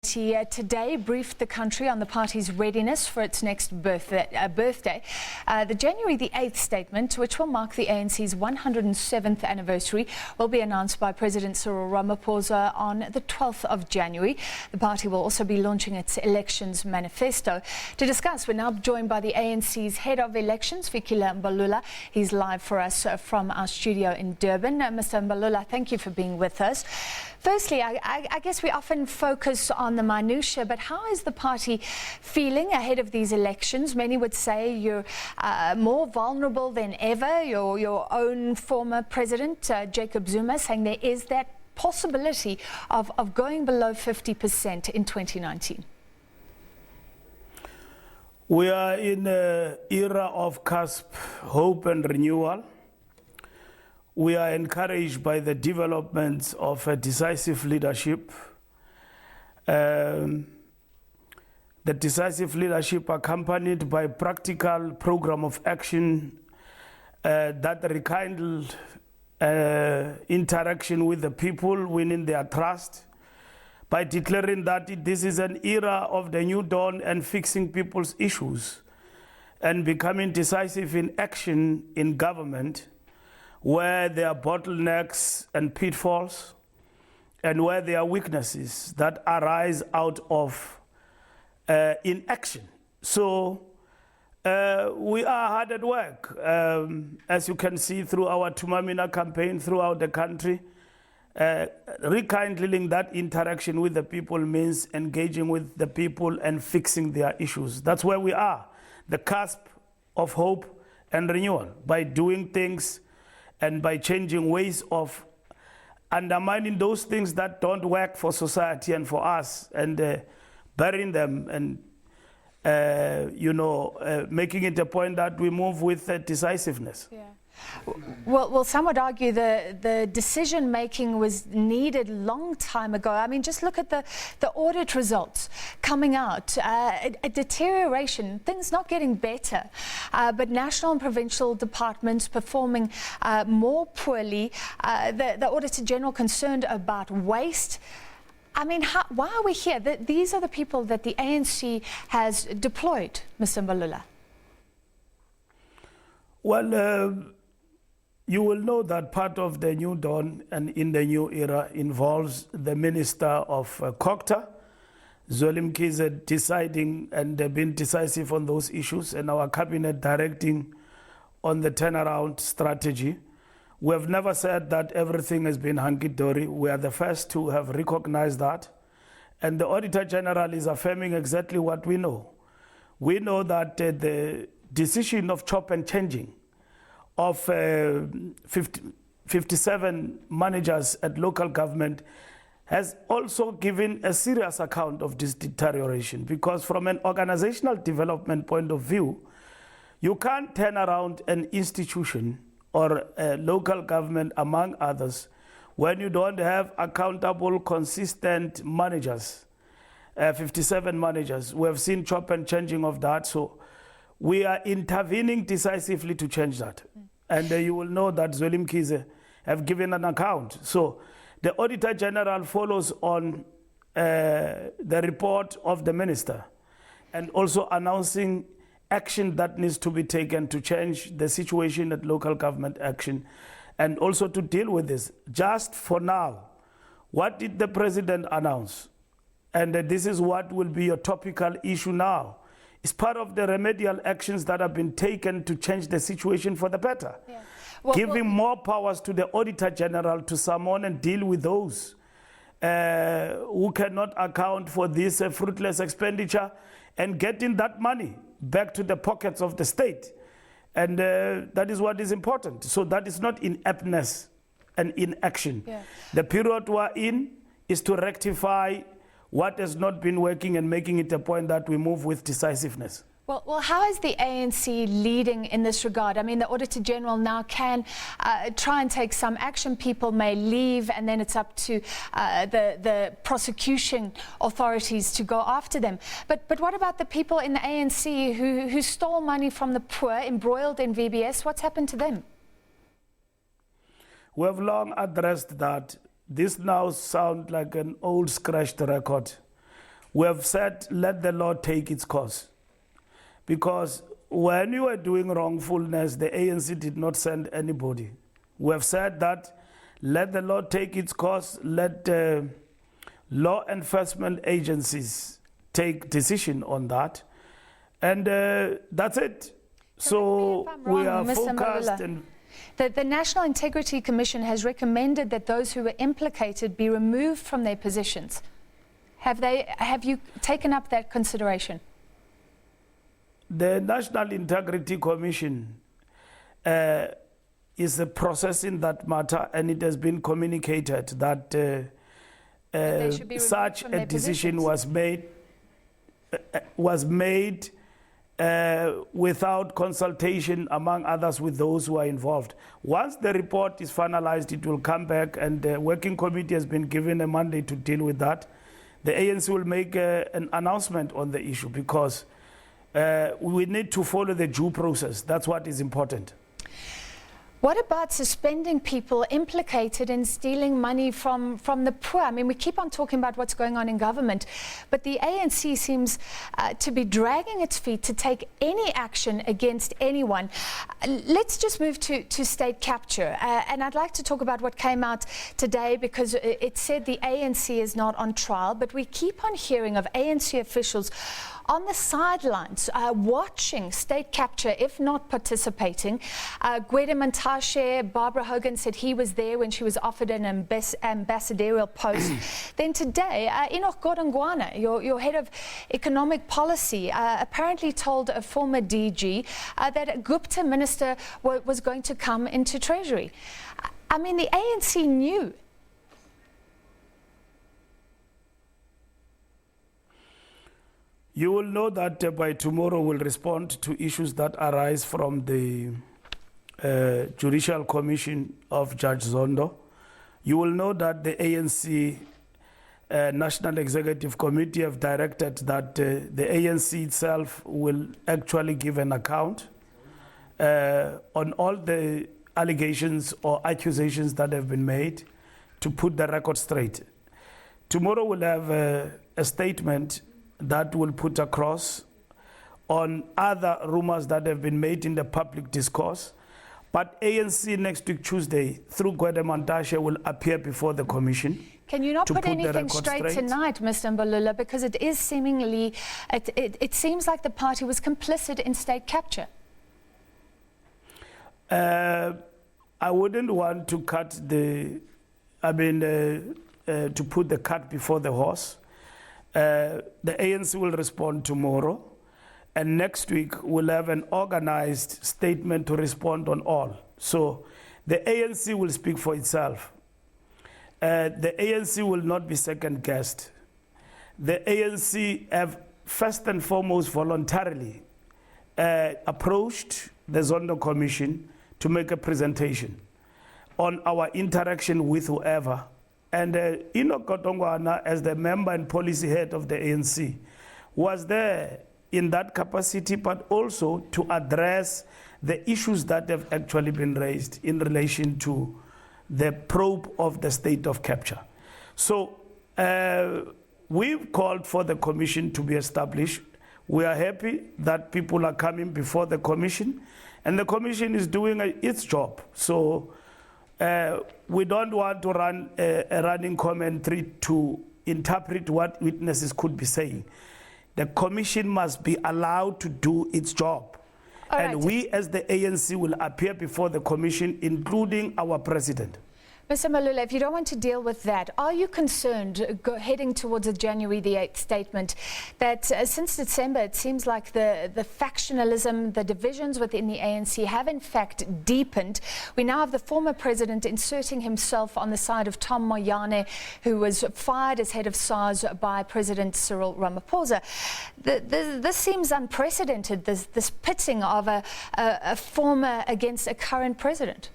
Today briefed the country on the party's readiness for its next birthday. The January the 8th statement, which will mark the ANC's 107th anniversary, will be announced by President Cyril Ramaphosa on the 12th of January. The party will also be launching its elections manifesto. To discuss, we're now joined by the ANC's head of elections, Fikile Mbalula. He's live for us from our studio in Durban. Mr. Mbalula, thank you for being with us. Firstly, I guess we often focus on the minutiae, but how is the party feeling ahead of these elections? Many would say you're more vulnerable than ever. Your own former president, Jacob Zuma, saying there is that possibility of going below 50% in 2019. We are in an era of cusp, hope and renewal. We are encouraged by the developments of a decisive leadership. The decisive leadership accompanied by practical program of action that rekindled interaction with the people, winning their trust, by declaring that this is an era of the new dawn and fixing people's issues and becoming decisive in action in government, where there are bottlenecks and pitfalls, and where there are weaknesses that arise out of inaction. So we are hard at work, as you can see through our Tumamina campaign throughout the country. Rekindling that interaction with the people means engaging with the people and fixing their issues. That's where we are, the cusp of hope and renewal, by doing things and by changing ways of undermining those things that don't work for society and for us, and burying them and making it a point that we move with decisiveness. Yeah. Well, some would argue the decision-making was needed a long time ago. I mean, just look at the audit results coming out. A deterioration, things not getting better, but national and provincial departments performing more poorly. The Auditor General concerned about waste. I mean, why are we here? These are the people that the ANC has deployed, Mr. Mbalula. Well, you will know that part of the new dawn and in the new era involves the Minister of Cocta, Zweli Mkhize, deciding and being decisive on those issues, and our cabinet directing on the turnaround strategy. We have never said that everything has been hunky-dory. We are the first to have recognized that. And the Auditor General is affirming exactly what we know. We know that the decision of chop and changing of 57 managers at local government has also given a serious account of this deterioration, because from an organizational development point of view, you can't turn around an institution or a local government, among others, when you don't have accountable, consistent managers, 57 managers. We have seen chop and changing of that, so we are intervening decisively to change that. And you will know that Zweli Mkhize have given an account. So the Auditor General follows on the report of the Minister, and also announcing action that needs to be taken to change the situation at local government action, and also to deal with this. Just for now, what did the President announce? And this is what will be a topical issue now. It's part of the remedial actions that have been taken to change the situation for the better. Yeah. Giving more powers to the Auditor General to summon and deal with those who cannot account for this fruitless expenditure, and getting that money back to the pockets of the state. And that is what is important. So that is not ineptness and inaction. Yeah. The period we're in is to rectify what has not been working and making it a point that we move with decisiveness. Well, how is the ANC leading in this regard? I mean, the Auditor General now can try and take some action. People may leave, and then it's up to the prosecution authorities to go after them. But what about the people in the ANC who stole money from the poor, embroiled in VBS? What's happened to them? We have long addressed that. This now sounds like an old scratched record. we have said, let the law take its course. Because when you were doing wrongfulness, the ANC did not send anybody. We have said that let the law take its course, let law enforcement agencies take decision on that. And that's it. So we are focused. And the National Integrity Commission has recommended that those who were implicated be removed from their positions. Have you taken up that consideration? The National Integrity Commission is processing that matter, and it has been communicated that such a decision was made without consultation, among others, with those who are involved. Once the report is finalized, it will come back, and the working committee has been given a mandate to deal with that. The ANC will make an announcement on the issue, because we need to follow the due process. That's what is important. What about suspending people implicated in stealing money from the poor? I mean, we keep on talking about what's going on in government, but the ANC seems to be dragging its feet to take any action against anyone. Let's just move to state capture. And I'd like to talk about what came out today, because it said the ANC is not on trial, but we keep on hearing of ANC officials on the sidelines, watching state capture, if not participating. Gwede Mantashe, Barbara Hogan said he was there when she was offered an ambassadorial post. Then today, Enoch Godongwana, your head of economic policy, apparently told a former DG that a Gupta minister was going to come into Treasury. I mean, the ANC knew. You will know that by tomorrow we'll respond to issues that arise from the Judicial Commission of Judge Zondo. You will know that the ANC National Executive Committee have directed that the ANC itself will actually give an account on all the allegations or accusations that have been made to put the record straight. Tomorrow we'll have a statement that will put across on other rumors that have been made in the public discourse. But ANC next week, Tuesday, through Gwede Mantashe, will appear before the commission. Can you not put anything straight tonight, Mr. Mbalula, because it is seemingly, it seems like the party was complicit in state capture? I wouldn't want to to put the cart before the horse. The ANC will respond tomorrow, and next week we'll have an organized statement to respond on all. So the ANC will speak for itself. The ANC will not be second guessed. The ANC have first and foremost voluntarily approached the Zondo Commission to make a presentation on our interaction with whoever. And Enoch Godongwana, as the member and policy head of the ANC, was there in that capacity, but also to address the issues that have actually been raised in relation to the probe of the state of capture. So we've called for the commission to be established. We are happy that people are coming before the commission, and the commission is doing its job. So we don't want to run a running commentary to interpret what witnesses could be saying. The commission must be allowed to do its job. And we as the ANC will appear before the commission, including our president. Mr. Mbalula, if you don't want to deal with that, are you concerned, heading towards a January the 8th statement, that since December it seems like the factionalism, the divisions within the ANC have in fact deepened? We now have the former president inserting himself on the side of Tom Moyane, who was fired as head of SARS by President Cyril Ramaphosa. This seems unprecedented, this pitting of a former against a current president.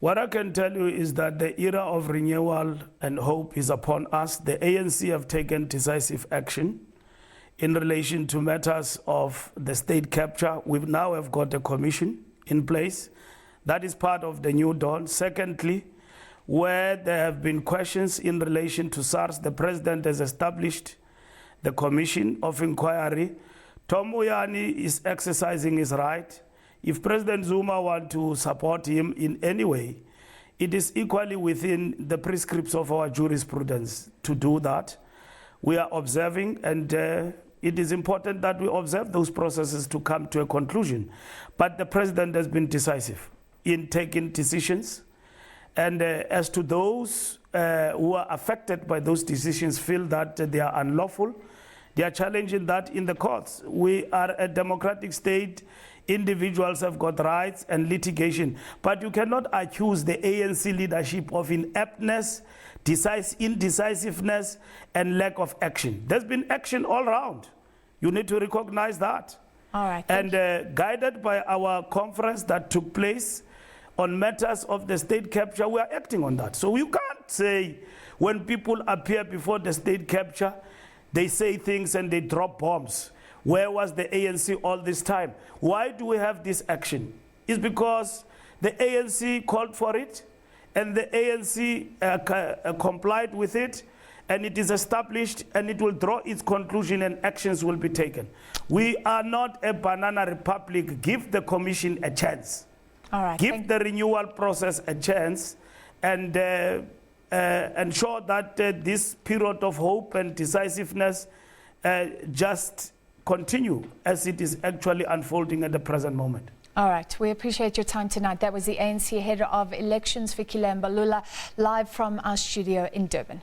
What I can tell you is that the era of renewal and hope is upon us. The ANC have taken decisive action in relation to matters of the state capture. We now have got a commission in place. That is part of the new dawn. Secondly, where there have been questions in relation to SARS. The President has established the Commission of Inquiry. Tom Uyani is exercising his right. If President Zuma wants to support him in any way, it is equally within the prescripts of our jurisprudence to do that. We are observing, and it is important that we observe those processes to come to a conclusion. But the President has been decisive in taking decisions. And as to those who are affected by those decisions feel that they are unlawful, they are challenging that in the courts. We are a democratic state. Individuals have got rights and litigation. But you cannot accuse the ANC leadership of ineptness, indecisiveness, and lack of action. There's been action all around. You need to recognize that. All right. And guided by our conference that took place on matters of the state capture, we are acting on that. So you can't say when people appear before the state capture, they say things and they drop bombs. Where was the ANC all this time? Why do we have this action? It's because the ANC called for it, and the ANC complied with it, and it is established, and it will draw its conclusion, and actions will be taken. We are not a banana republic. Give the Commission a chance. All right. Give the renewal process a chance, and ensure that this period of hope and decisiveness just continue as it is actually unfolding at the present moment. All right. We appreciate your time tonight. That was the ANC Head of Elections, Fikile Mbalula, live from our studio in Durban.